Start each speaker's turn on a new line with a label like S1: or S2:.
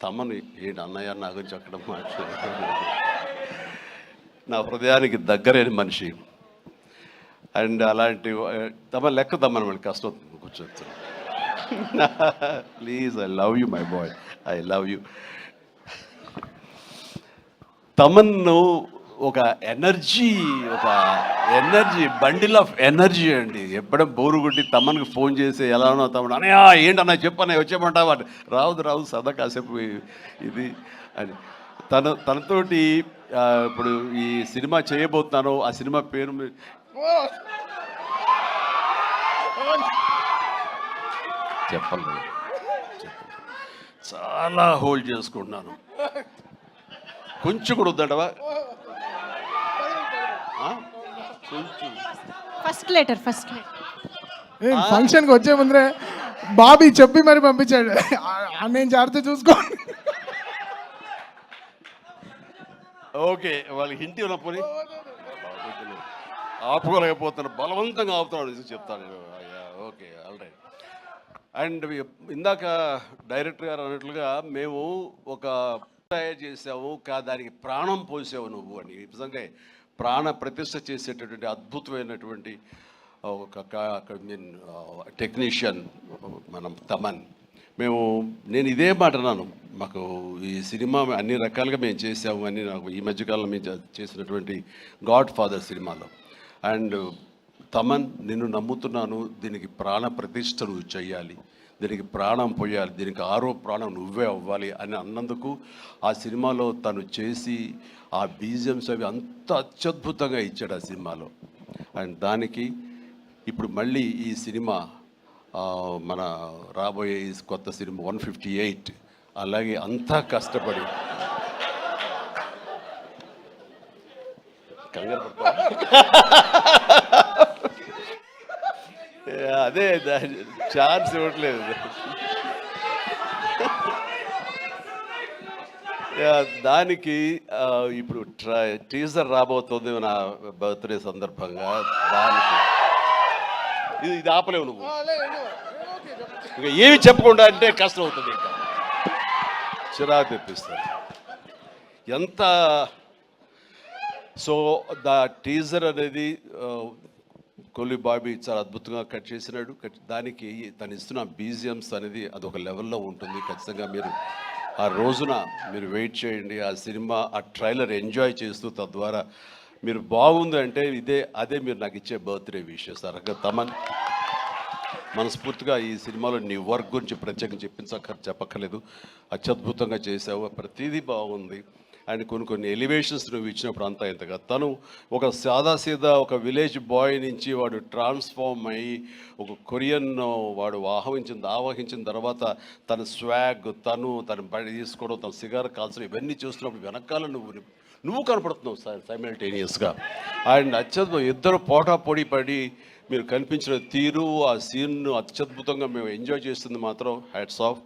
S1: తమను ఏంటి అన్నయ్య నా గురించి అక్కడ నా హృదయానికి దగ్గరైన మనిషి. అండ్ అలాంటి తమ లెక్క తమ్మని మళ్ళీ కష్టం కూర్చొచ్చు. Please, I love you my boy, I love you. తమన్ను ఒక ఎనర్జీ బండిల్ ఆఫ్ ఎనర్జీ అండి. ఎప్పుడో బోరు కొట్టి తమ్మనికి ఫోన్ చేసి ఎలా ఉన్నా తమ్ముడు అన్నయ్య ఏంటన్నా చెప్పన్నయ్య వచ్చేయమంటావా, రావు సదా కాసేపు ఇది అని. తనతోటి ఇప్పుడు ఈ సినిమా చేయబోతున్నాను. ఆ సినిమా పేరు చెప్పండి, చాలా హోల్డ్ చేసుకుంటున్నాను. కొంచెం కూడా వద్దంటవా? కొంచెం
S2: ఫస్ట్ లెటర్
S3: ఫంక్షన్కి వచ్చే ముందరే బాబీ చెప్పి మరి పంపించాడు, నేను జాగ్రత్త చూసుకోండి.
S1: ఓకే, వాళ్ళకి హింట్ ఉన్న పోనీ ఆపుకోలేకపోతున్నాను, బలవంతంగా ఆపుతున్నాడు చెప్తాను. Okay, all right. అండ్ ఇందాక డైరెక్టర్ గారు అన్నట్లుగా మేము ఒక తయారు చేసావు దానికి ప్రాణం పోసావు నువ్వు అని. నిజంగా ప్రాణ ప్రతిష్ఠ చేసేటటువంటి అద్భుతమైనటువంటి ఒక టెక్నీషియన్ మనం తమన్. నేను ఇదే మాట అన్నాను, మాకు ఈ సినిమా అన్ని రకాలుగా మేము చేసాము అని. నాకు ఈ మధ్యకాలంలో మేము చేసినటువంటి గాడ్ ఫాదర్ సినిమాలో. అండ్ తమన్, నిన్ను నమ్ముతున్నాను, దీనికి ప్రాణ ప్రతిష్ఠ నువ్వు చెయ్యాలి, దీనికి ప్రాణం పోయాలి, దీనికి ఆరో ప్రాణం నువ్వే అవ్వాలి అని అన్నందుకు ఆ సినిమాలో తను చేసి ఆ బీజిఎమ్స్ అవి అంత అత్యద్భుతంగా ఇచ్చాడు ఆ సినిమాలో. అండ్ దానికి ఇప్పుడు మళ్ళీ ఈ సినిమా మన రాబోయే ఈ కొత్త సినిమా 158 అలాగే అంతా కష్టపడి కంగారు అదే ఛాన్స్ ఇవ్వట్లేదు. దానికి ఇప్పుడు టీజర్ రాబోతుంది నా బర్త్డే సందర్భంగా. దానికి ఇది ఆపలేవు నువ్వు, ఇంకా ఏమి చెప్పకుండా అంటే కష్టం అవుతుంది, ఇంకా చిరాకు తెప్పిస్తారు ఎంత. సో టీజర్ అనేది కొల్లి బాబీ చాలా అద్భుతంగా కట్ చేసినాడు. దానికి తను ఇస్తున్న బీజిఎమ్స్ అనేది అదొక లెవెల్లో ఉంటుంది. ఖచ్చితంగా మీరు ఆ రోజున మీరు వెయిట్ చేయండి. ఆ సినిమా ఆ ట్రైలర్ ఎంజాయ్ చేస్తూ తద్వారా మీరు బాగుంది అంటే అదే మీరు నాకు ఇచ్చే బర్త్డే విషెస్. తమన్, మనస్ఫూర్తిగా ఈ సినిమాలో నీ వర్క్ గురించి ప్రత్యేకంగా చెప్పక్కర్లేదు. అత్యద్భుతంగా చేసావు, ప్రతిదీ బాగుంది. అండ్ కొన్ని ఎలివేషన్స్ నువ్వు ఇచ్చినప్పుడు అంతా ఇంతగా తను ఒక సాదాసీదా ఒక విలేజ్ బాయ్ నుంచి వాడు ట్రాన్స్ఫార్మ్ అయ్యి ఒక కొరియన్ వాడు ఆవహించిన తర్వాత తన స్వాగ్, తన బడి తీసుకోవడం, తన సిగార్ కాల్చడం, ఇవన్నీ చూస్తున్నప్పుడు వెనకాల నువ్వు కనపడుతున్నావు సైమల్టేనియస్గా. అండ్ అత్యద్భుతం, ఇద్దరు పోటాపోటీ పడి మీరు కనిపించిన తీరు, ఆ సీన్ను అత్యద్భుతంగా మేము ఎంజాయ్ చేస్తుంది మాత్రం హ్యాట్స్ ఆఫ్.